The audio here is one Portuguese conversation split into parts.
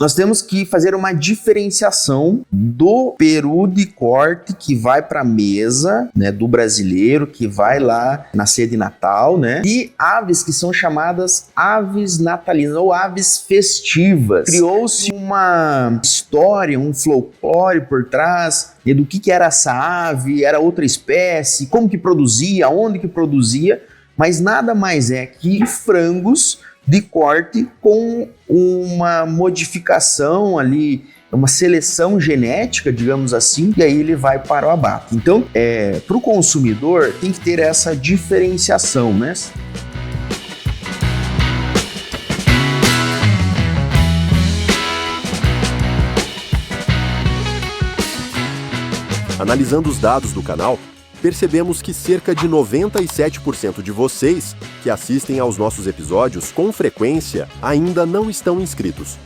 nós temos que fazer uma diferenciação do peru de corte que vai para a mesa, né, do brasileiro, que vai lá na ceia de Natal, né, e aves que são chamadas aves natalinas ou aves festivas. Criou-se uma história, um folclore por trás do que era essa ave, era outra espécie, como que produzia, onde que produzia, mas nada mais é que frangos de corte com uma modificação ali, uma seleção genética, digamos assim, e aí ele vai para o abate. Então, para o consumidor, tem que ter essa diferenciação, né? Analisando os dados do canal, percebemos que cerca de 97% de vocês que assistem aos nossos episódios com frequência ainda não estão inscritos.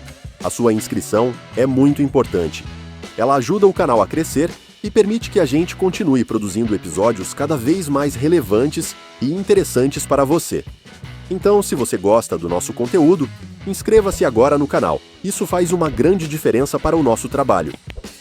A sua inscrição é muito importante. Ela ajuda o canal a crescer e permite que a gente continue produzindo episódios cada vez mais relevantes e interessantes para você. Então, se você gosta do nosso conteúdo, inscreva-se agora no canal. Isso faz uma grande diferença para o nosso trabalho.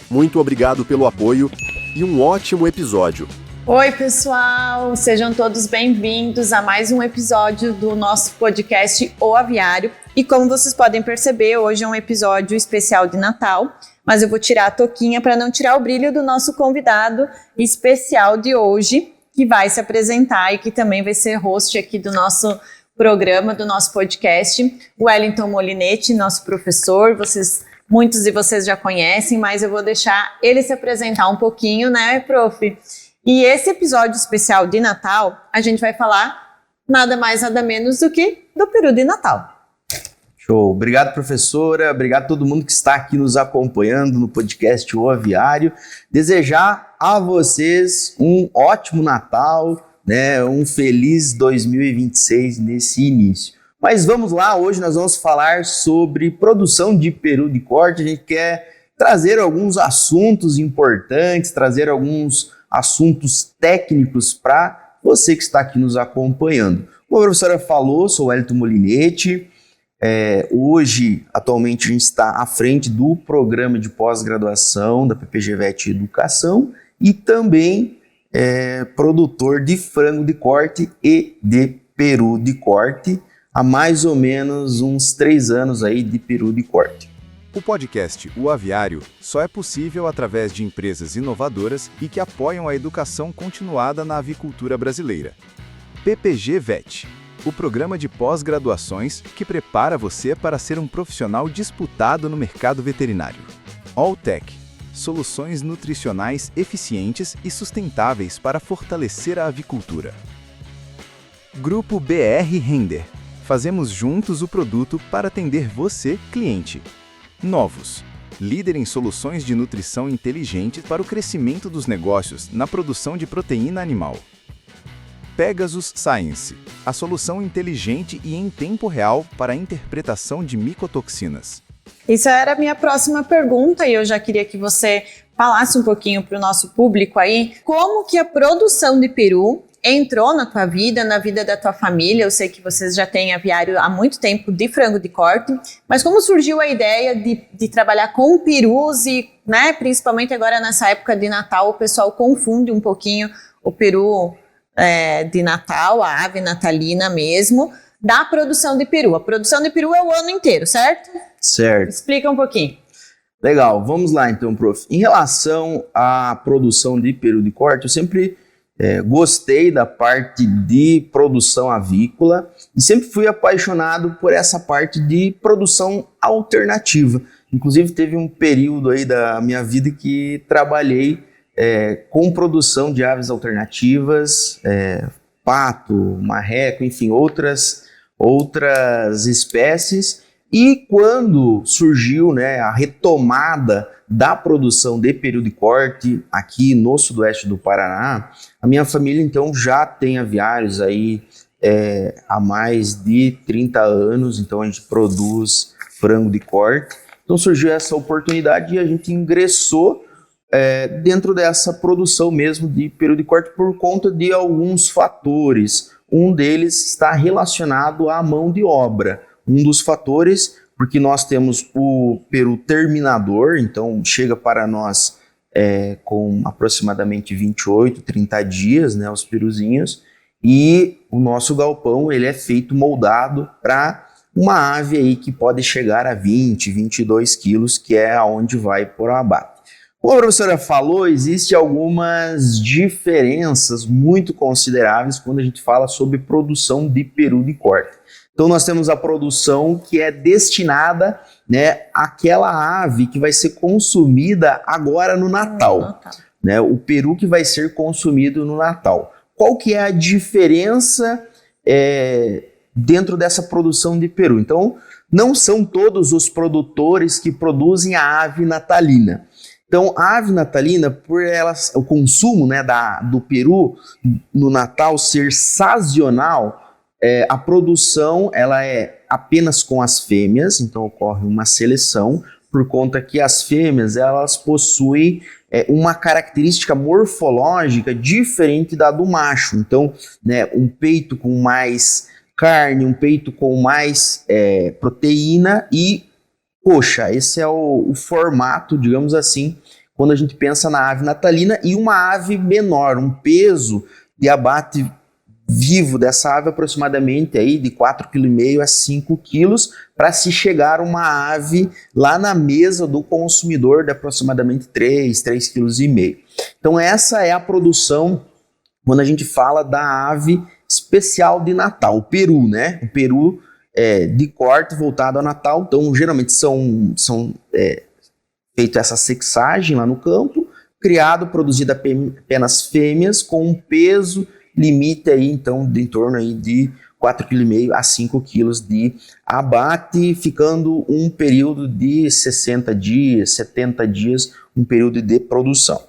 Muito obrigado pelo apoio e um ótimo episódio. Oi, pessoal! Sejam todos bem-vindos a mais um episódio do nosso podcast O Aviário. E como vocês podem perceber, hoje é um episódio especial de Natal, mas eu vou tirar a touquinha para não tirar o brilho do nosso convidado especial de hoje, que vai se apresentar e que também vai ser host aqui do nosso programa, do nosso podcast, o Wellington Molinetti, nosso professor. Muitos de vocês já conhecem, mas eu vou deixar ele se apresentar um pouquinho, né, prof? E esse episódio especial de Natal, a gente vai falar nada mais, nada menos do que do peru de Natal. Show! Obrigado, professora. Obrigado a todo mundo que está aqui nos acompanhando no podcast O Aviário. Desejar a vocês um ótimo Natal, né? Um feliz 2026 nesse início. Mas vamos lá, hoje nós vamos falar sobre produção de peru de corte. A gente quer trazer alguns assuntos importantes, trazer alguns assuntos técnicos para você que está aqui nos acompanhando. Como a professora falou, sou o Wellington Molinetti. Hoje, atualmente, a gente está à frente do programa de pós-graduação da PPG-VET Educação e também produtor de frango de corte e de peru de corte. Há mais ou menos uns 3 anos aí de peru de corte. O podcast O Aviário só é possível através de empresas inovadoras e que apoiam a educação continuada na avicultura brasileira. PPG-VET, o programa de pós-graduações que prepara você para ser um profissional disputado no mercado veterinário. Alltech, soluções nutricionais eficientes e sustentáveis para fortalecer a avicultura. Grupo BR Render. Fazemos juntos o produto para atender você, cliente. Novos, líder em soluções de nutrição inteligente para o crescimento dos negócios na produção de proteína animal. Pegasus Science, a solução inteligente e em tempo real para a interpretação de micotoxinas. Isso era a minha próxima pergunta e eu já queria que você falasse um pouquinho para o nosso público aí, como que a produção de peru entrou na tua vida, na vida da tua família. Eu sei que vocês já têm aviário há muito tempo de frango de corte, mas como surgiu a ideia de trabalhar com perus e, né, principalmente agora nessa época de Natal, o pessoal confunde um pouquinho o peru de Natal, a ave natalina mesmo, da produção de peru. A produção de peru é o ano inteiro, certo? Certo. Explica um pouquinho. Legal, vamos lá então, prof. Em relação à produção de peru de corte, eu sempre gostei da parte de produção avícola e sempre fui apaixonado por essa parte de produção alternativa. Inclusive teve um período aí da minha vida que trabalhei com produção de aves alternativas, pato, marreco, enfim, outras espécies. E quando surgiu, né, a retomada da produção de peru de corte aqui no sudoeste do Paraná, a minha família então já tem aviários aí há mais de 30 anos, então a gente produz frango de corte. Então surgiu essa oportunidade e a gente ingressou dentro dessa produção mesmo de peru de corte por conta de alguns fatores. Um deles está relacionado à mão de obra. Um dos fatores, porque nós temos o peru terminador, então chega para nós com aproximadamente 28, 30 dias, né, os peruzinhos, e o nosso galpão ele é feito moldado para uma ave aí que pode chegar a 20, 22 quilos, que é aonde vai para o abate. Como a professora falou, existem algumas diferenças muito consideráveis quando a gente fala sobre produção de peru de corte. Então nós temos a produção que é destinada, né, àquela ave que vai ser consumida agora no Natal, né, o peru que vai ser consumido no Natal. Qual que é a diferença dentro dessa produção de peru? Então não são todos os produtores que produzem a ave natalina. Então, a ave natalina, por o consumo, né, do peru no Natal ser sazonal, a produção ela é apenas com as fêmeas, então ocorre uma seleção, por conta que as fêmeas elas possuem uma característica morfológica diferente da do macho. Então, né, um peito com mais carne, um peito com mais proteína e coxa. Esse é o formato, digamos assim, quando a gente pensa na ave natalina, e uma ave menor, um peso de abate vivo dessa ave aproximadamente aí de 4,5 kg a 5 kg, para se chegar uma ave lá na mesa do consumidor de aproximadamente 3,5 kg. Então essa é a produção quando a gente fala da ave especial de Natal, o peru, né? O peru de corte voltado ao Natal. Então geralmente são feito essa sexagem lá no campo, criado, produzido apenas fêmeas com um peso limite aí, então, de em torno aí de 4,5 kg a 5 kg de abate, ficando um período de 60 dias, 70 dias, um período de produção.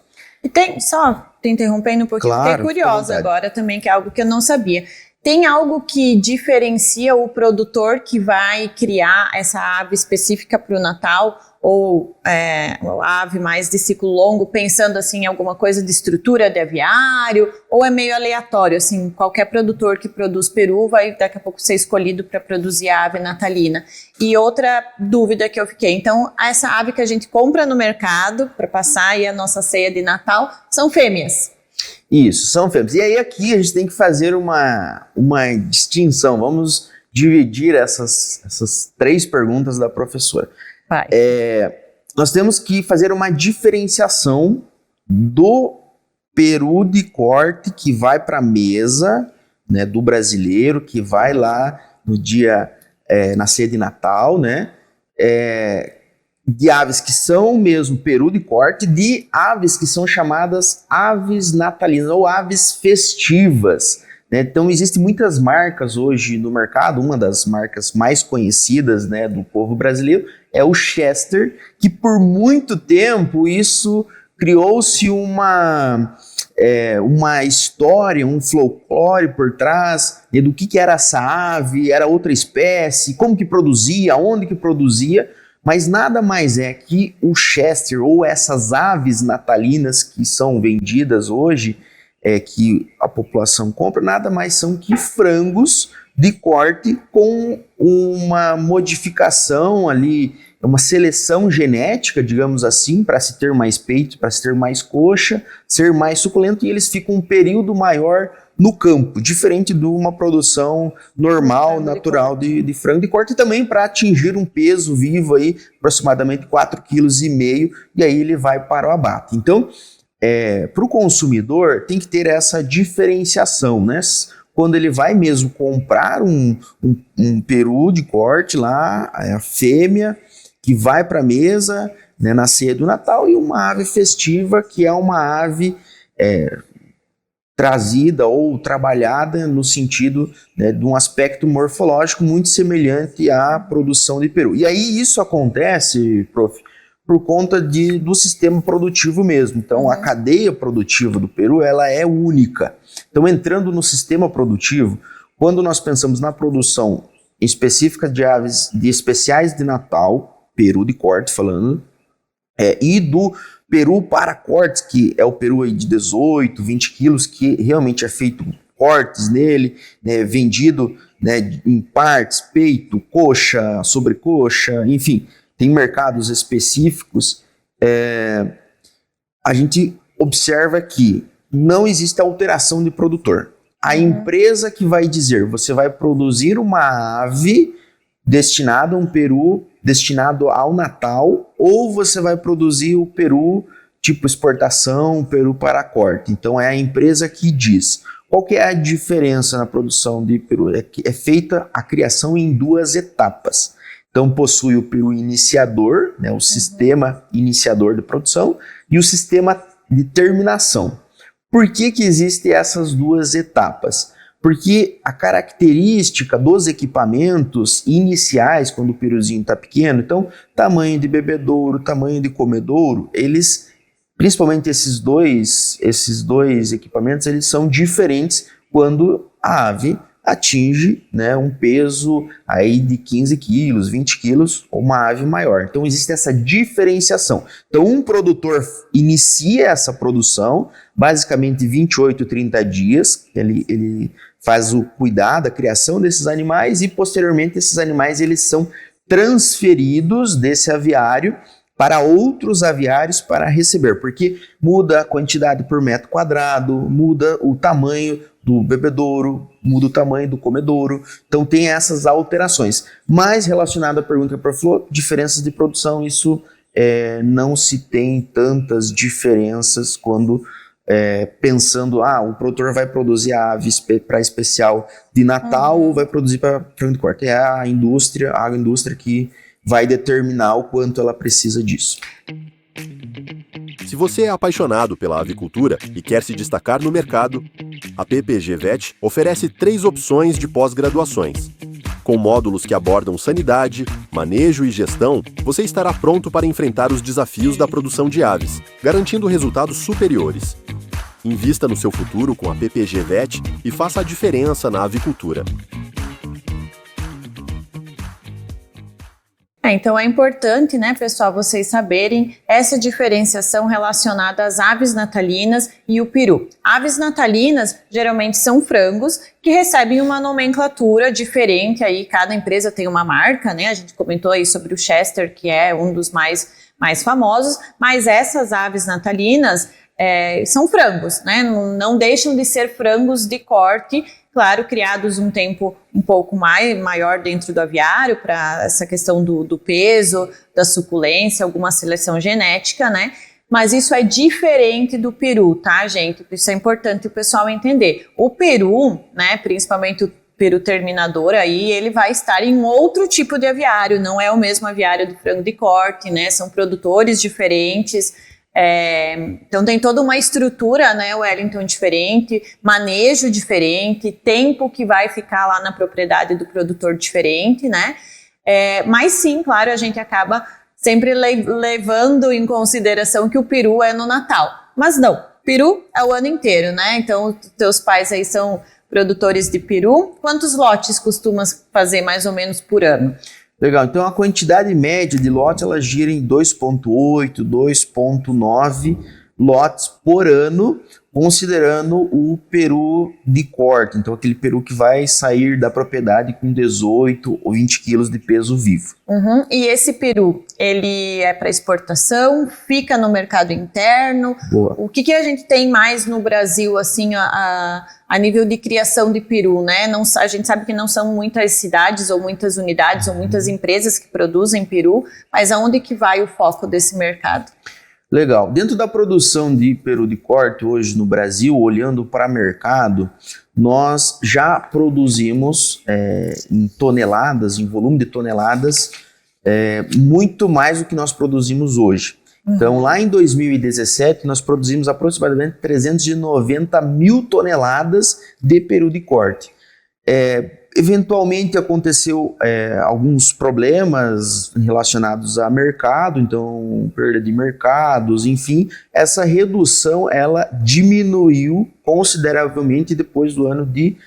E tem, só te interrompendo, porque claro, fiquei curiosa agora também, que é algo que eu não sabia. Tem algo que diferencia o produtor que vai criar essa ave específica para o Natal, ou a ave mais de ciclo longo, pensando assim em alguma coisa de estrutura de aviário, ou é meio aleatório, assim, qualquer produtor que produz peru vai daqui a pouco ser escolhido para produzir a ave natalina? E outra dúvida que eu fiquei, então essa ave que a gente compra no mercado para passar aí a nossa ceia de Natal são fêmeas? Isso, são fêmeas. E aí aqui a gente tem que fazer uma distinção, vamos dividir essas 3 perguntas da professora. Nós temos que fazer uma diferenciação do peru de corte que vai para a mesa, né, do brasileiro, que vai lá no dia, na ceia de Natal, né, de aves que são mesmo peru de corte, de aves que são chamadas aves natalinas ou aves festivas. Então, existem muitas marcas hoje no mercado. Uma das marcas mais conhecidas, né, do povo brasileiro é o Chester, que por muito tempo isso criou-se uma história, um folclore por trás do que era essa ave, era outra espécie, como que produzia, onde que produzia, mas nada mais é que o Chester ou essas aves natalinas que são vendidas hoje, que a população compra, nada mais são que frangos de corte com uma modificação ali, uma seleção genética, digamos assim, para se ter mais peito, para se ter mais coxa, ser mais suculento, e eles ficam um período maior no campo, diferente de uma produção normal, natural de frango de corte, e também para atingir um peso vivo aí, aproximadamente 4,5 kg, e aí ele vai para o abate. Então, para o consumidor tem que ter essa diferenciação, né? Quando ele vai mesmo comprar um peru de corte lá, a fêmea que vai para a mesa, né, na ceia do Natal, e uma ave festiva que é uma ave trazida ou trabalhada no sentido, né, de um aspecto morfológico muito semelhante à produção de peru. E aí isso acontece, prof, por conta do sistema produtivo mesmo. Então, a cadeia produtiva do peru, ela é única. Então, entrando no sistema produtivo, quando nós pensamos na produção específica de aves de especiais de Natal, peru de corte falando, e do peru para cortes, que é o peru aí de 18, 20 quilos, que realmente é feito cortes nele, né, vendido né, em partes, peito, coxa, sobrecoxa, enfim, tem mercados específicos, a gente observa que não existe alteração de produtor. A empresa que vai dizer, você vai produzir uma ave destinada a um peru, destinado ao Natal, ou você vai produzir o peru tipo exportação, peru para corte. Então é a empresa que diz. Qual que é a diferença na produção de peru? É que é feita a criação em 2 etapas. Então possui o peru iniciador, né, o sistema iniciador de produção, e o sistema de terminação. Por que que existem essas 2 etapas? Porque a característica dos equipamentos iniciais, quando o peruzinho está pequeno, então tamanho de bebedouro, tamanho de comedouro, eles, principalmente esses dois equipamentos, eles são diferentes quando a ave atinge, né, um peso aí de 15 quilos, 20 quilos, ou uma ave maior. Então existe essa diferenciação. Então um produtor inicia essa produção, basicamente 28, 30 dias, ele faz o cuidado, a criação desses animais, e posteriormente esses animais eles são transferidos desse aviário para outros aviários para receber, porque muda a quantidade por metro quadrado, muda o tamanho do bebedouro, muda o tamanho do comedouro, então tem essas alterações. Mas relacionado à pergunta que a Prof falou, diferenças de produção, isso não se tem tantas diferenças quando pensando, o produtor vai produzir a ave para especial de Natal ou vai produzir para frango de corte. É a agroindústria que vai determinar o quanto ela precisa disso. Se você é apaixonado pela avicultura e quer se destacar no mercado, a PPG Vet oferece 3 opções de pós-graduações. Com módulos que abordam sanidade, manejo e gestão, você estará pronto para enfrentar os desafios da produção de aves, garantindo resultados superiores. Invista no seu futuro com a PPG Vet e faça a diferença na avicultura. Então é importante, né, pessoal, vocês saberem essa diferenciação relacionada às aves natalinas e o peru. Aves natalinas geralmente são frangos que recebem uma nomenclatura diferente, aí cada empresa tem uma marca, né, a gente comentou aí sobre o Chester, que é um dos mais famosos, mas essas aves natalinas são frangos, né, não deixam de ser frangos de corte, claro, criados um tempo um pouco maior dentro do aviário para essa questão do peso, da suculência, alguma seleção genética, né? Mas isso é diferente do peru, tá, gente? Isso é importante o pessoal entender. O peru, né, principalmente o peru terminador, aí ele vai estar em outro tipo de aviário, não é o mesmo aviário do frango de corte, né? São produtores diferentes. Então tem toda uma estrutura, né, Wellington, diferente, manejo diferente, tempo que vai ficar lá na propriedade do produtor diferente, né, mas sim, claro, a gente acaba sempre levando em consideração que o peru é no Natal, mas não, peru é o ano inteiro, né, então teus pais aí são produtores de peru, quantos lotes costumas fazer mais ou menos por ano? Legal, então a quantidade média de lotes ela gira em 2,8, 2,9 lotes por ano, considerando o peru de corte, então aquele peru que vai sair da propriedade com 18 ou 20 quilos de peso vivo. E esse peru, ele é para exportação, fica no mercado interno? Boa. O que a gente tem mais no Brasil, assim, a nível de criação de peru, né? A gente sabe que não são muitas cidades ou muitas unidades ou muitas empresas que produzem peru, mas aonde que vai o foco desse mercado? Legal. Dentro da produção de peru de corte hoje no Brasil, olhando para mercado, nós já produzimos em toneladas, em volume de toneladas, muito mais do que nós produzimos hoje. Então, lá em 2017, nós produzimos aproximadamente 390 mil toneladas de peru de corte. Eventualmente aconteceu alguns problemas relacionados a mercado, então perda de mercados, enfim, essa redução ela diminuiu consideravelmente depois do ano de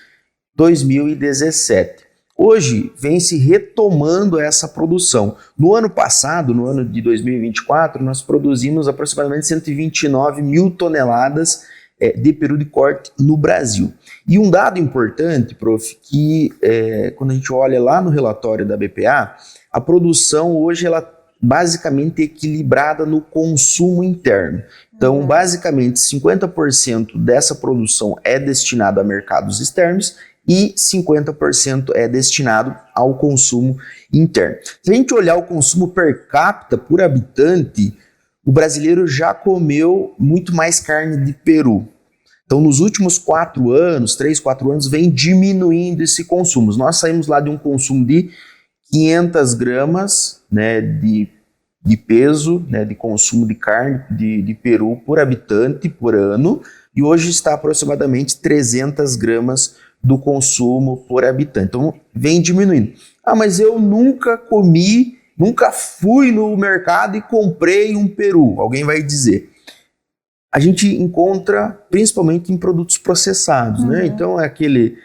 2017. Hoje vem se retomando essa produção. No ano passado, no ano de 2024, nós produzimos aproximadamente 129 mil toneladas de peru de corte no Brasil. E um dado importante, prof, que quando a gente olha lá no relatório da BPA, a produção hoje ela basicamente equilibrada no consumo interno. Então, basicamente, 50% dessa produção é destinado a mercados externos e 50% é destinado ao consumo interno. Se a gente olhar o consumo per capita por habitante, o brasileiro já comeu muito mais carne de peru. Então, nos últimos 4 anos, 3, 4 anos, vem diminuindo esse consumo. Nós saímos lá de um consumo de 500 gramas, né, de peso, né, de consumo de carne de peru por habitante por ano, e hoje está aproximadamente 300 gramas do consumo por habitante. Então, vem diminuindo. Ah, mas eu nunca comi, nunca fui no mercado e comprei um peru, alguém vai dizer. A gente encontra principalmente em produtos processados, né? Então, é aquele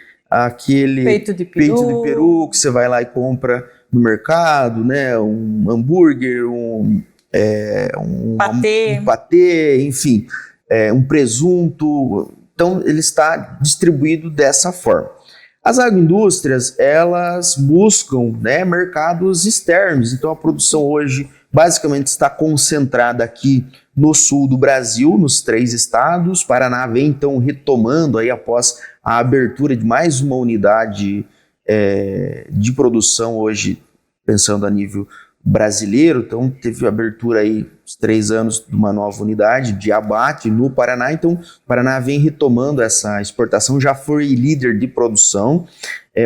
peito de peru que você vai lá e compra no mercado, né? Um hambúrguer, um patê, enfim, um presunto. Então, ele está distribuído dessa forma. As agroindústrias, elas buscam, né, mercados externos. Então, a produção hoje basicamente está concentrada aqui no sul do Brasil, nos 3 estados. Paraná vem, então, retomando aí após a abertura de mais uma unidade de produção hoje, pensando a nível brasileiro. Então, teve abertura aí, uns 3 anos, de uma nova unidade de abate no Paraná. Então, o Paraná vem retomando essa exportação, já foi líder de produção.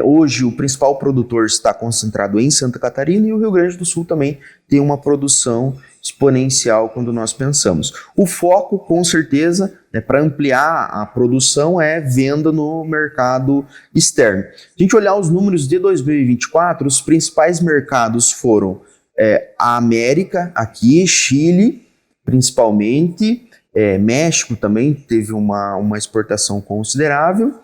Hoje, o principal produtor está concentrado em Santa Catarina, e o Rio Grande do Sul também tem uma produção exponencial quando nós pensamos. O foco, com certeza, para ampliar a produção é venda no mercado externo. Se a gente olhar os números de 2024, os principais mercados foram a América, aqui, Chile, principalmente, México também teve uma exportação considerável,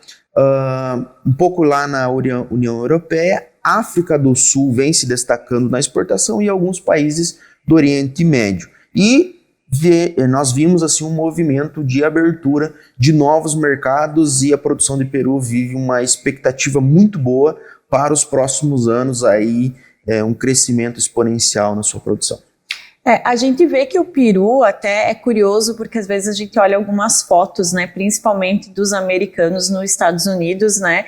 um pouco lá na União Europeia, África do Sul vem se destacando na exportação e alguns países do Oriente Médio. E nós vimos assim um movimento de abertura de novos mercados, e a produção de peru vive uma expectativa muito boa para os próximos anos, aí, um crescimento exponencial na sua produção. A gente vê que o peru até é curioso, porque às vezes a gente olha algumas fotos, né, principalmente dos americanos nos Estados Unidos, né,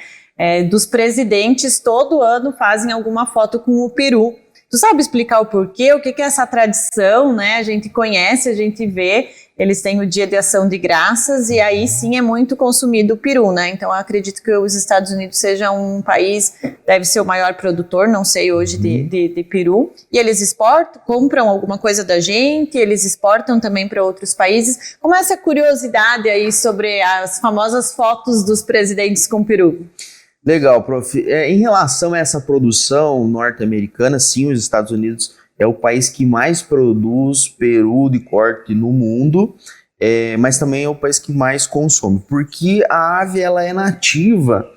dos presidentes todo ano fazem alguma foto com o peru. Tu sabe explicar o porquê? O que é essa tradição, né? A gente conhece, a gente vê, eles têm o Dia de Ação de Graças, e aí sim é muito consumido o peru, né? Então eu acredito que os Estados Unidos seja um país, deve ser o maior produtor, não sei hoje, de peru. E eles exportam, compram alguma coisa da gente, eles exportam também para outros países. Como é essa curiosidade aí sobre as famosas fotos dos presidentes com peru? Legal, prof. Em relação a essa produção norte-americana, sim, os Estados Unidos é o país que mais produz peru de corte no mundo, mas também é o país que mais consome, porque a ave ela é nativa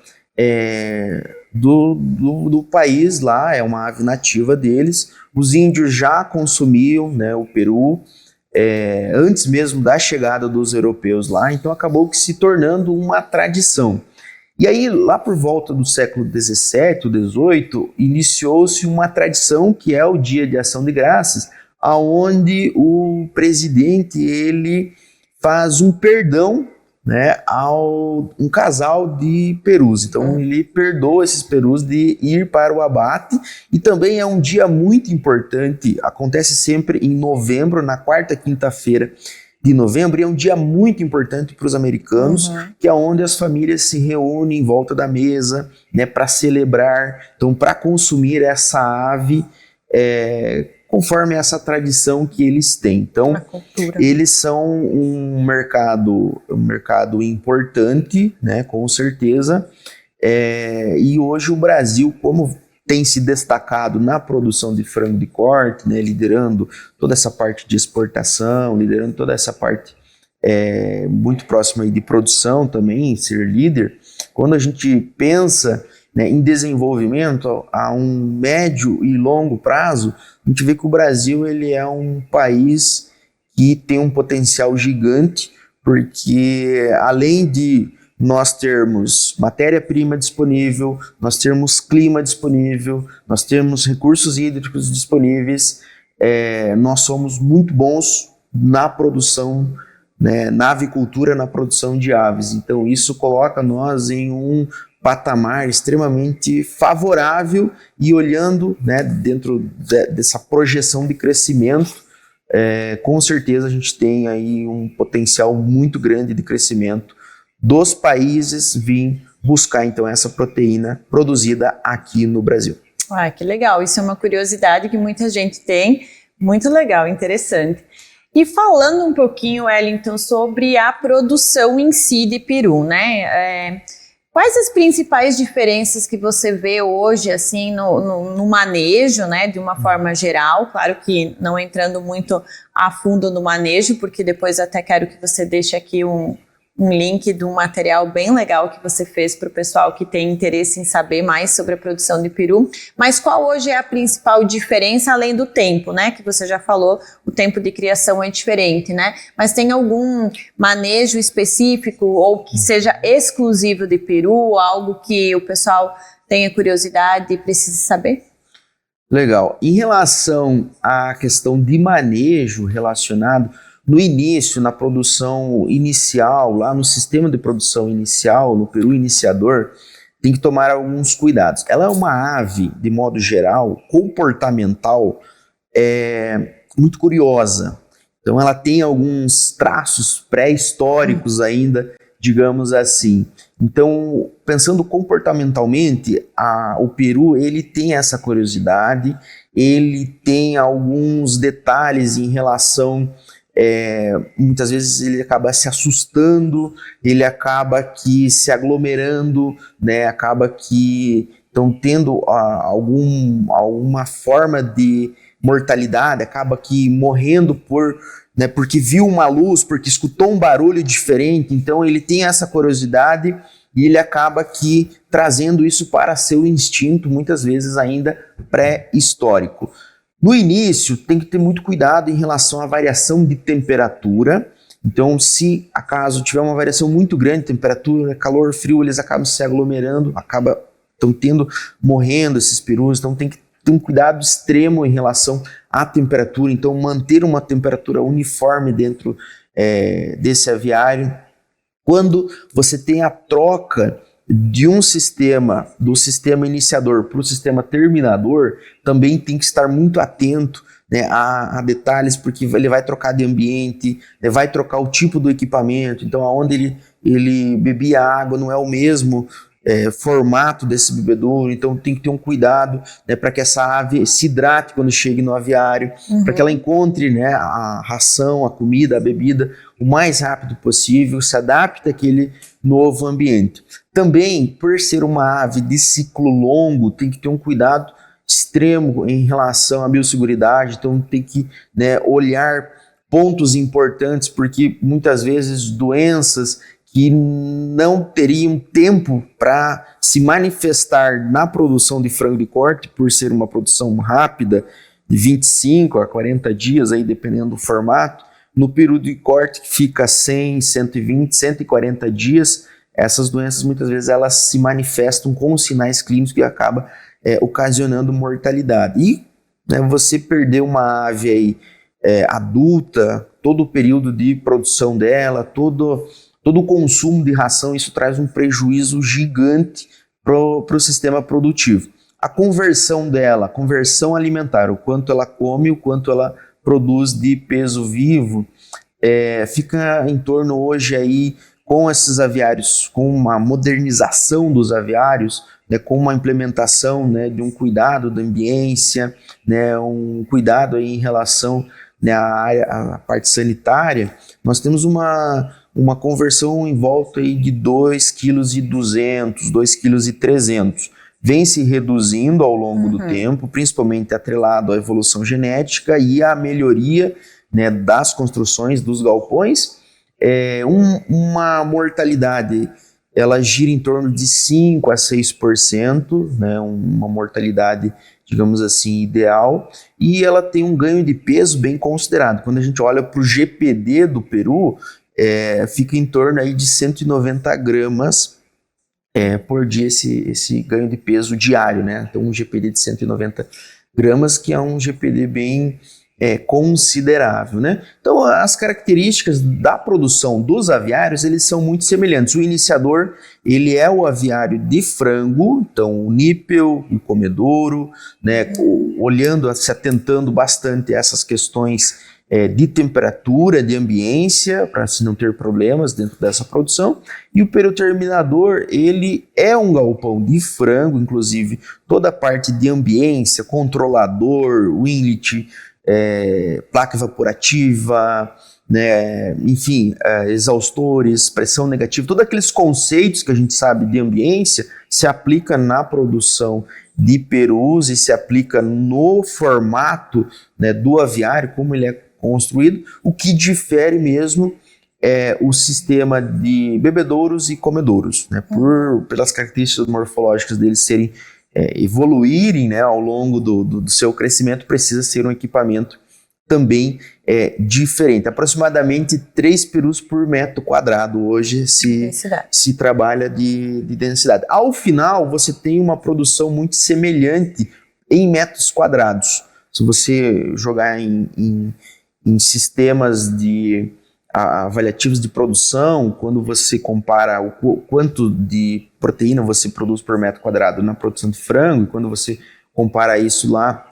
do país lá, é uma ave nativa deles. Os índios já consumiam, né, o peru antes mesmo da chegada dos europeus lá, então acabou que se tornando uma tradição. E aí, lá por volta do século XVII, XVIII, iniciou-se uma tradição que é o Dia de Ação de Graças, aonde o presidente ele faz um perdão, né, a um casal de perus. Então, ele perdoa esses perus de ir para o abate, e também é um dia muito importante, acontece sempre em novembro, na quarta quinta-feira de novembro, e é um dia muito importante para os americanos, que é onde as famílias se reúnem em volta da mesa, né, para celebrar, então para consumir essa ave conforme essa tradição que eles têm. Então, eles são um mercado importante, né, com certeza, e hoje o Brasil, como tem se destacado na produção de frango de corte, né, liderando toda essa parte de exportação, liderando toda essa parte muito próxima aí de produção também, ser líder. Quando a gente pensa, né, em desenvolvimento a um médio e longo prazo, a gente vê que o Brasil ele é um país que tem um potencial gigante porque além de nós termos matéria-prima disponível, nós termos clima disponível, nós temos recursos hídricos disponíveis, nós somos muito bons na produção, né, na avicultura, na produção de aves. Então isso coloca nós em um patamar extremamente favorável e olhando, né, dentro dessa projeção de crescimento, com certeza a gente tem aí um potencial muito grande de crescimento dos países vir buscar então essa proteína produzida aqui no Brasil. Ah, que legal, isso é uma curiosidade que muita gente tem, muito legal, interessante. E falando um pouquinho, Wellington, sobre a produção em si de peru, né? Quais as principais diferenças que você vê hoje, assim, no manejo, né, de uma forma geral? Claro que não entrando muito a fundo no manejo, porque depois até quero que você deixe aqui um link de um material bem legal que você fez para o pessoal que tem interesse em saber mais sobre a produção de peru. Mas qual hoje é a principal diferença, além do tempo, né? Que você já falou, o tempo de criação é diferente, né? Mas tem algum manejo específico ou que seja exclusivo de peru, algo que o pessoal tenha curiosidade e precise saber? Legal. Em relação à questão de manejo relacionado no início, na produção inicial, lá no sistema de produção inicial, no peru iniciador, tem que tomar alguns cuidados. Ela é uma ave, de modo geral, comportamental, muito curiosa. Então ela tem alguns traços pré-históricos ainda, digamos assim. Então, pensando comportamentalmente, o peru ele tem essa curiosidade, ele tem alguns detalhes em relação... muitas vezes ele acaba se assustando, ele acaba que se aglomerando, né, acaba que estão tendo alguma forma de mortalidade, acaba que morrendo porque viu uma luz, porque escutou um barulho diferente. Então ele tem essa curiosidade e ele acaba que trazendo isso para seu instinto, muitas vezes ainda pré-histórico. No início, tem que ter muito cuidado em relação à variação de temperatura. Então, se acaso tiver uma variação muito grande de temperatura, calor, frio, eles acabam se aglomerando, estão morrendo esses perus. Então, tem que ter um cuidado extremo em relação à temperatura. Então, manter uma temperatura uniforme dentro desse aviário. Quando você tem a troca do sistema iniciador para o sistema terminador, também tem que estar muito atento, né, a detalhes, porque ele vai trocar de ambiente, vai trocar o tipo do equipamento. Então aonde ele bebia água não é o mesmo formato desse bebedouro. Então tem que ter um cuidado, né, para que essa ave se hidrate quando chegue no aviário, para que ela encontre, né, a ração, a comida, a bebida o mais rápido possível, se adapte àquele novo ambiente. Também, por ser uma ave de ciclo longo, tem que ter um cuidado extremo em relação à biosseguridade. Então tem que, né, olhar pontos importantes, porque muitas vezes doenças que não teriam tempo para se manifestar na produção de frango de corte, por ser uma produção rápida, de 25 a 40 dias, aí, dependendo do formato, no período de corte que fica 100, 120, 140 dias, essas doenças muitas vezes elas se manifestam com sinais clínicos que acaba ocasionando mortalidade. E, né, você perder uma ave aí, adulta, todo o período de produção dela, todo o consumo de ração, isso traz um prejuízo gigante para o sistema produtivo. A conversão dela, a conversão alimentar, o quanto ela come, o quanto ela produz de peso vivo, fica em torno hoje aí, com esses aviários, com uma modernização dos aviários, né, com uma implementação, né, de um cuidado da ambiência, né, um cuidado aí em relação, né, à parte sanitária, nós temos uma conversão em volta aí de 2,2 kg, 2,3 kg. Vem se reduzindo ao longo do tempo, principalmente atrelado à evolução genética e à melhoria, né, das construções dos galpões. Uma mortalidade, ela gira em torno de 5 a 6%, né, uma mortalidade, digamos assim, ideal, e ela tem um ganho de peso bem considerado. Quando a gente olha para o GPD do peru, fica em torno aí de 190 gramas por dia esse ganho de peso diário, né? Então um GPD de 190 gramas, que é um GPD bem considerável, né? Então as características da produção dos aviários, eles são muito semelhantes. O iniciador, ele é o aviário de frango, então o nípel, o comedouro, né? Olhando, se atentando bastante a essas questões de temperatura, de ambiência, para se não ter problemas dentro dessa produção. E o peru terminador, ele é um galpão de frango, inclusive toda a parte de ambiência, controlador, inlet, placa evaporativa, né, enfim, exaustores, pressão negativa, todos aqueles conceitos que a gente sabe de ambiência se aplica na produção de perus e se aplica no formato, né, do aviário, como ele é construído. O que difere mesmo é o sistema de bebedouros e comedouros, né, pelas características morfológicas deles evoluírem, né, ao longo do seu crescimento, precisa ser um equipamento também diferente. Aproximadamente 3 perus por metro quadrado hoje se trabalha de densidade. Ao final, você tem uma produção muito semelhante em metros quadrados. Se você jogar em sistemas avaliativos de produção, quando você compara o quanto de proteína você produz por metro quadrado na produção de frango, e quando você compara isso lá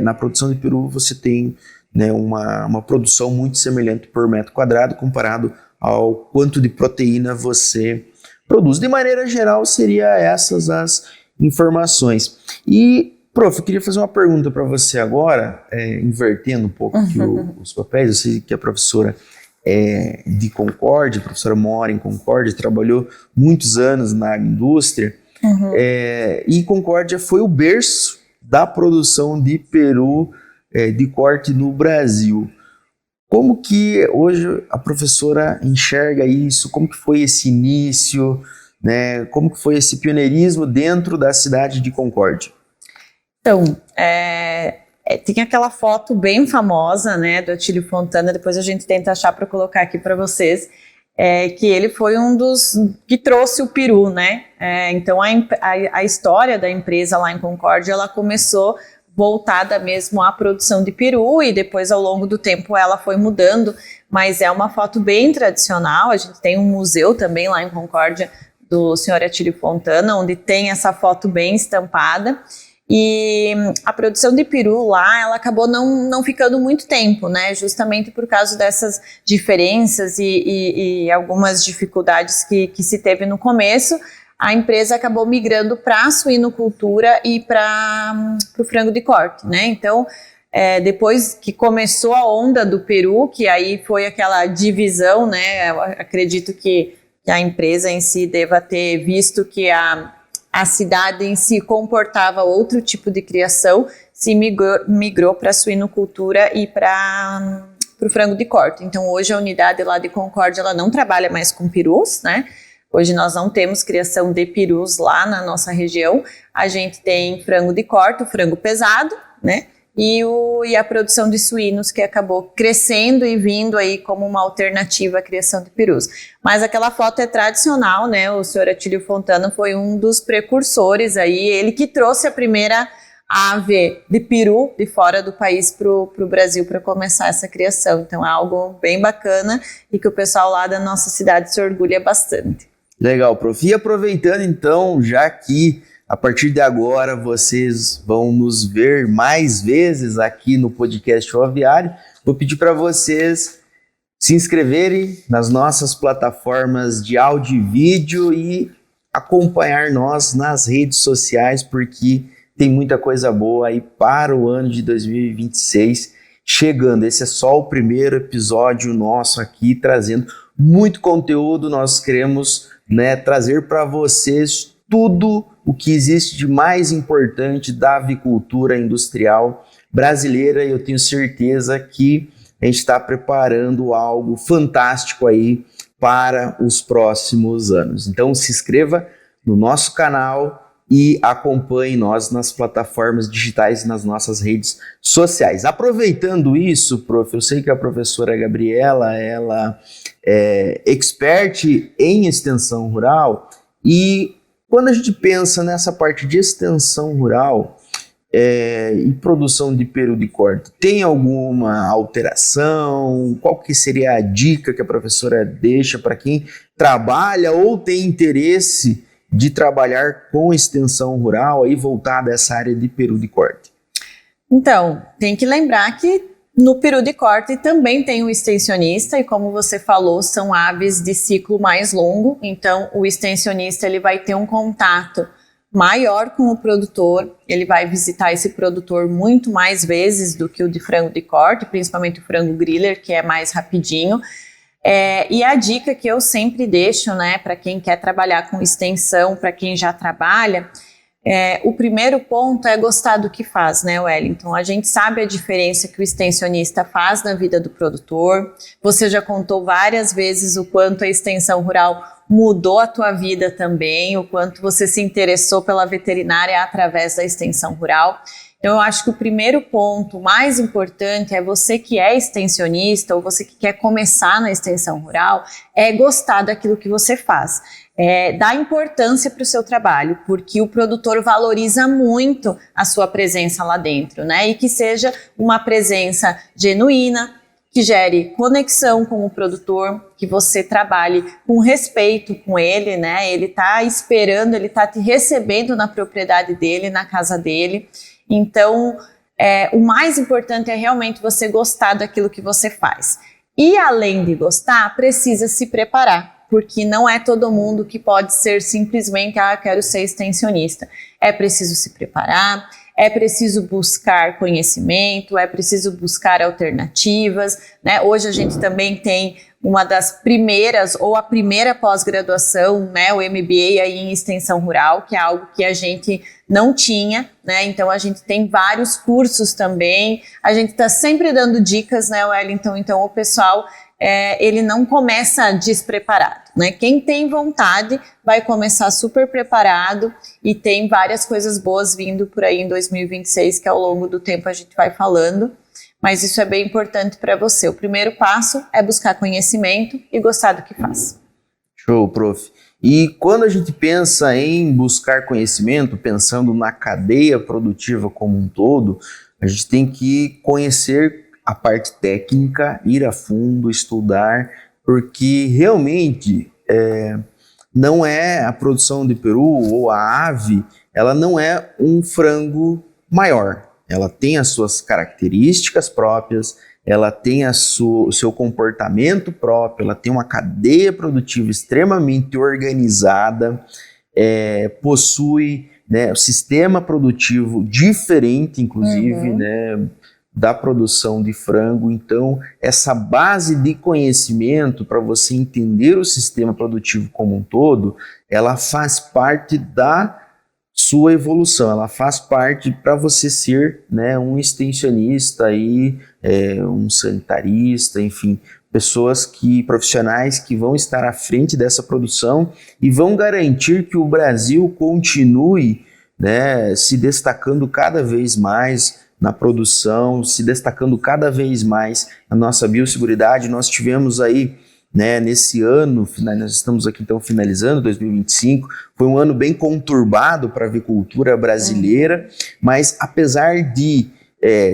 na produção de peru, você tem, né, uma produção muito semelhante por metro quadrado comparado ao quanto de proteína você produz. De maneira geral, seriam essas as informações. E, prof, eu queria fazer uma pergunta para você agora, invertendo um pouco aqui os papéis. Eu sei que a professora de Concórdia, a professora mora em Concórdia, trabalhou muitos anos na indústria, e Concórdia foi o berço da produção de peru de corte no Brasil. Como que hoje a professora enxerga isso? Como que foi esse início, né? Como que foi esse pioneirismo dentro da cidade de Concórdia? Então, tem aquela foto bem famosa, né, do Atílio Fontana, depois a gente tenta achar para colocar aqui para vocês, que ele foi um dos que trouxe o peru, né? Então a história da empresa lá em Concórdia, ela começou voltada mesmo à produção de peru, e depois ao longo do tempo ela foi mudando, mas é uma foto bem tradicional. A gente tem um museu também lá em Concórdia do senhor Atílio Fontana, onde tem essa foto bem estampada. E a produção de peru lá, ela acabou não ficando muito tempo, né? Justamente por causa dessas diferenças e algumas dificuldades que se teve no começo. A empresa acabou migrando para a suinocultura e para o frango de corte, né? Então, depois que começou a onda do peru, que aí foi aquela divisão, né? Eu acredito que a empresa em si deva ter visto que a cidade em si comportava outro tipo de criação, se migrou para a suinocultura e para o frango de corte. Então, hoje a unidade lá de Concórdia, ela não trabalha mais com perus, né? Hoje nós não temos criação de perus lá na nossa região. A gente tem frango de corte, o frango pesado, né? E a produção de suínos, que acabou crescendo e vindo aí como uma alternativa à criação de perus. Mas aquela foto é tradicional, né? O senhor Atílio Fontana foi um dos precursores aí, ele que trouxe a primeira ave de peru de fora do país para o Brasil para começar essa criação. Então é algo bem bacana e que o pessoal lá da nossa cidade se orgulha bastante. Legal, prof. E aproveitando então, já que a partir de agora vocês vão nos ver mais vezes aqui no podcast O Aviário, vou pedir para vocês se inscreverem nas nossas plataformas de áudio e vídeo e acompanhar nós nas redes sociais, porque tem muita coisa boa aí para o ano de 2026 chegando. Esse é só o primeiro episódio nosso aqui, trazendo muito conteúdo. Nós queremos, né, trazer para vocês tudo o que existe de mais importante da avicultura industrial brasileira, e eu tenho certeza que a gente está preparando algo fantástico aí para os próximos anos. Então se inscreva no nosso canal, e acompanhe nós nas plataformas digitais e nas nossas redes sociais. Aproveitando isso, prof, eu sei que a professora Gabriela, ela é expert em extensão rural, e quando a gente pensa nessa parte de extensão rural e produção de peru de corte, tem alguma alteração? Qual que seria a dica que a professora deixa para quem trabalha ou tem interesse de trabalhar com extensão rural aí voltada a essa área de peru de corte? Então, tem que lembrar que no peru de corte também tem o extensionista, e como você falou, são aves de ciclo mais longo, então o extensionista ele vai ter um contato maior com o produtor, ele vai visitar esse produtor muito mais vezes do que o de frango de corte, principalmente o frango griller, que é mais rapidinho. E a dica que eu sempre deixo, né, para quem quer trabalhar com extensão, para quem já trabalha, o primeiro ponto é gostar do que faz, né, Wellington? A gente sabe a diferença que o extensionista faz na vida do produtor. Você já contou várias vezes o quanto a extensão rural mudou a tua vida também, o quanto você se interessou pela veterinária através da extensão rural. Então, eu acho que o primeiro ponto mais importante é você que é extensionista ou você que quer começar na extensão rural, é gostar daquilo que você faz. Dar importância para o seu trabalho, porque o produtor valoriza muito a sua presença lá dentro, né? E que seja uma presença genuína, que gere conexão com o produtor, que você trabalhe com respeito com ele, né? Ele está esperando, ele está te recebendo na propriedade dele, na casa dele. Então, o mais importante é realmente você gostar daquilo que você faz. E além de gostar, precisa se preparar, porque não é todo mundo que pode ser simplesmente, quero ser extensionista. É preciso se preparar, é preciso buscar conhecimento, é preciso buscar alternativas, né? Hoje a gente também tem uma das primeiras, ou a primeira pós-graduação, né, o MBA aí em extensão rural, que é algo que a gente não tinha, né? Então a gente tem vários cursos também, a gente está sempre dando dicas, né, Wellington? Então o pessoal, ele não começa despreparado, né? Quem tem vontade vai começar super preparado, e tem várias coisas boas vindo por aí em 2026, que ao longo do tempo a gente vai falando. Mas isso é bem importante para você. O primeiro passo é buscar conhecimento e gostar do que faz. Show, prof. E quando a gente pensa em buscar conhecimento, pensando na cadeia produtiva como um todo, a gente tem que conhecer a parte técnica, ir a fundo, estudar, porque realmente não é a produção de peru ou a ave, ela não é um frango maior. Ela tem as suas características próprias, ela tem o seu comportamento próprio, ela tem uma cadeia produtiva extremamente organizada, possui, né, um sistema produtivo diferente, inclusive, né, da produção de frango. Então, essa base de conhecimento para você entender o sistema produtivo como um todo, ela faz parte da sua evolução, ela faz parte para você ser, né, um extensionista, aí, um sanitarista, enfim, profissionais que vão estar à frente dessa produção e vão garantir que o Brasil continue, né, se destacando cada vez mais na produção, se destacando cada vez mais na nossa biosseguridade. Nós tivemos aí, né, nesse ano, nós estamos aqui então finalizando 2025, foi um ano bem conturbado para a avicultura brasileira, mas apesar de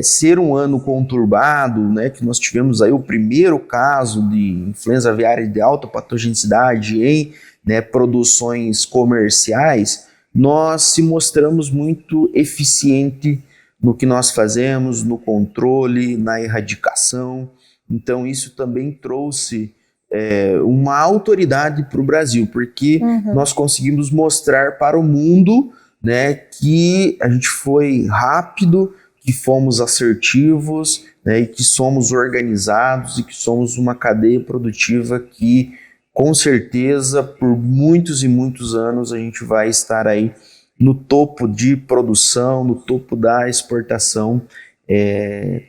ser um ano conturbado, né, que nós tivemos aí o primeiro caso de influenza aviária de alta patogenicidade em, né, produções comerciais, nós se mostramos muito eficiente no que nós fazemos, no controle, na erradicação. Então isso também trouxe uma autoridade para o Brasil, porque nós conseguimos mostrar para o mundo, né, que a gente foi rápido, que fomos assertivos, né, e que somos organizados e que somos uma cadeia produtiva que, com certeza, por muitos e muitos anos a gente vai estar aí no topo de produção, no topo da exportação,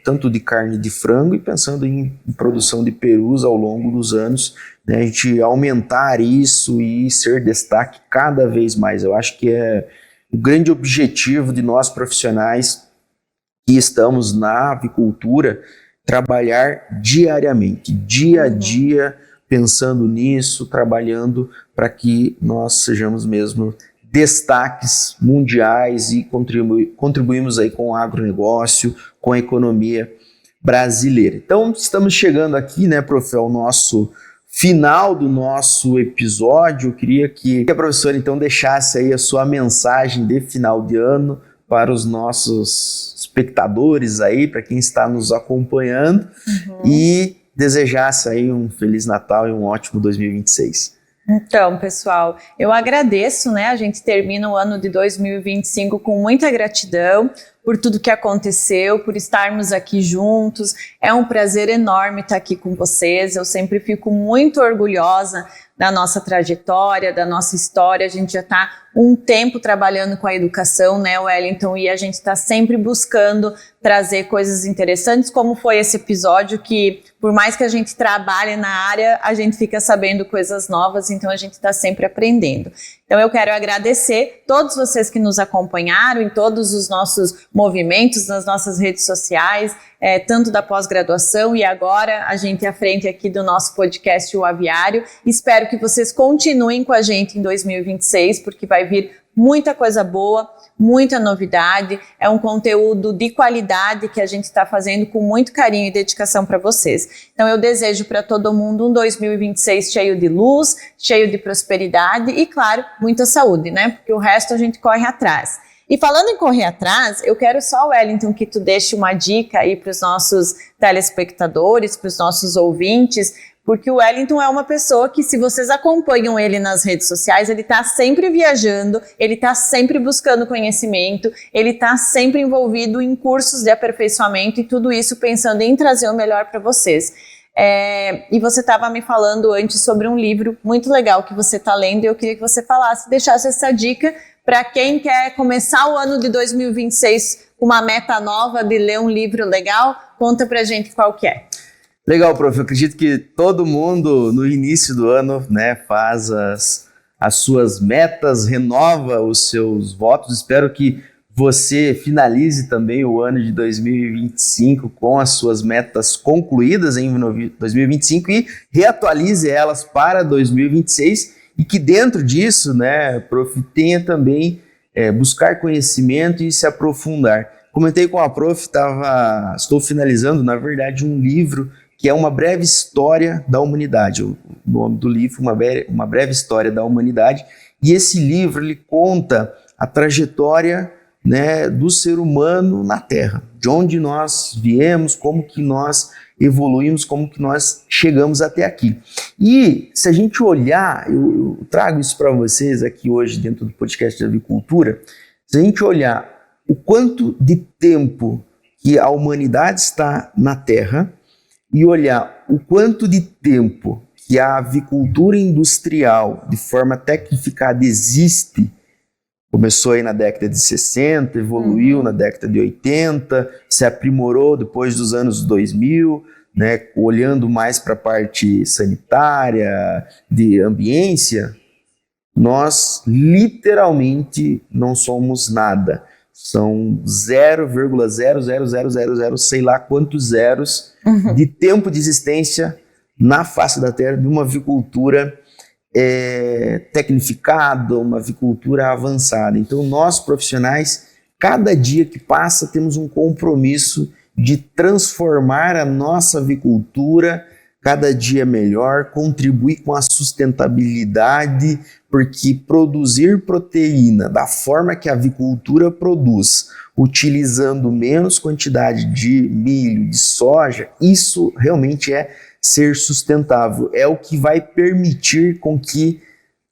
tanto de carne de frango, e pensando em produção de perus ao longo dos anos, né, a gente aumentar isso e ser destaque cada vez mais. Eu acho que o grande objetivo de nós profissionais que estamos na avicultura, trabalhar diariamente, dia a dia, pensando nisso, trabalhando para que nós sejamos mesmo destaques mundiais e contribuímos aí com o agronegócio, com a economia brasileira. Então, estamos chegando aqui, né, prof, ao nosso final do nosso episódio. Eu queria que a professora, então, deixasse aí a sua mensagem de final de ano para os nossos espectadores aí, para quem está nos acompanhando, e desejasse aí um Feliz Natal e um ótimo 2026. Então, pessoal, eu agradeço, né? A gente termina o ano de 2025 com muita gratidão por tudo que aconteceu, por estarmos aqui juntos. É um prazer enorme estar aqui com vocês. Eu sempre fico muito orgulhosa da nossa trajetória, da nossa história. A gente já está um tempo trabalhando com a educação, né, Wellington? E a gente está sempre buscando trazer coisas interessantes, como foi esse episódio que, por mais que a gente trabalhe na área, a gente fica sabendo coisas novas, então a gente está sempre aprendendo. Então eu quero agradecer todos vocês que nos acompanharam em todos os nossos movimentos, nas nossas redes sociais, tanto da pós-graduação e agora a gente à frente aqui do nosso podcast O Aviário. Espero que vocês continuem com a gente em 2026, porque vai vir muita coisa boa, muita novidade, é um conteúdo de qualidade que a gente está fazendo com muito carinho e dedicação para vocês. Então eu desejo para todo mundo um 2026 cheio de luz, cheio de prosperidade e, claro, muita saúde, né? Porque o resto a gente corre atrás. E falando em correr atrás, eu quero só, Wellington, que tu deixe uma dica aí para os nossos telespectadores, para os nossos ouvintes, porque o Wellington é uma pessoa que, se vocês acompanham ele nas redes sociais, ele está sempre viajando, ele está sempre buscando conhecimento, ele está sempre envolvido em cursos de aperfeiçoamento e tudo isso pensando em trazer o melhor para vocês. E você estava me falando antes sobre um livro muito legal que você está lendo e eu queria que você falasse, deixasse essa dica para quem quer começar o ano de 2026 com uma meta nova de ler um livro legal. Conta pra gente qual que é. Legal, prof. Eu acredito que todo mundo no início do ano, né, faz as suas metas, renova os seus votos. Espero que você finalize também o ano de 2025 com as suas metas concluídas em 2025 e reatualize elas para 2026 e que dentro disso, né, prof, tenha também buscar conhecimento e se aprofundar. Comentei com a prof, estou finalizando, na verdade, um livro que é Uma Breve História da Humanidade. O nome do livro, Uma Breve História da Humanidade. E esse livro, ele conta a trajetória, né, do ser humano na Terra. De onde nós viemos, como que nós evoluímos, como que nós chegamos até aqui. E se a gente olhar, eu trago isso para vocês aqui hoje dentro do podcast de avicultura, se a gente olhar o quanto de tempo que a humanidade está na Terra, e olhar o quanto de tempo que a avicultura industrial, de forma tecnificada, existe, começou aí na década de 60, evoluiu na década de 80, se aprimorou depois dos anos 2000, né, olhando mais para a parte sanitária, de ambiência, nós literalmente não somos nada. São 0,00000, sei lá quantos zeros de tempo de existência na face da Terra de uma avicultura tecnificada, uma avicultura avançada. Então nós profissionais, cada dia que passa temos um compromisso de transformar a nossa avicultura cada dia melhor, contribuir com a sustentabilidade, porque produzir proteína da forma que a avicultura produz, utilizando menos quantidade de milho, de soja, isso realmente é ser sustentável, é o que vai permitir com que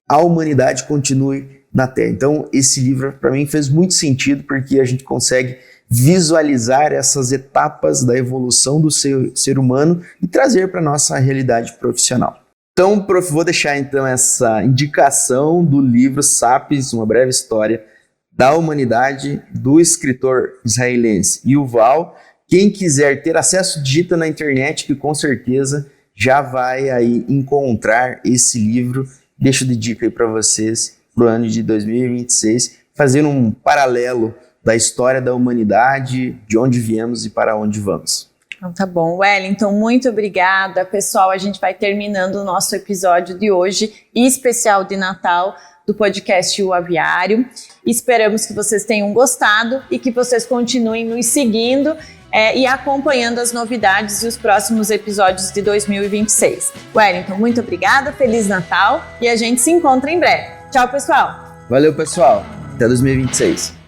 a humanidade continue na Terra. Então, esse livro para mim fez muito sentido, porque a gente consegue visualizar essas etapas da evolução do ser humano e trazer para a nossa realidade profissional. Então, prof, vou deixar então essa indicação do livro Sapiens, Uma Breve História da Humanidade, do escritor israelense Yuval. Quem quiser ter acesso, digita na internet que com certeza já vai aí encontrar esse livro. Deixo de dica aí para vocês para o ano de 2026. fazer um paralelo da história da humanidade, de onde viemos e para onde vamos. Então tá bom, Wellington, muito obrigada. Pessoal, a gente vai terminando o nosso episódio de hoje, especial de Natal, do podcast O Aviário. Esperamos que vocês tenham gostado e que vocês continuem nos seguindo e acompanhando as novidades e os próximos episódios de 2026. Wellington, muito obrigada, Feliz Natal e a gente se encontra em breve. Tchau, pessoal! Valeu, pessoal! Até 2026!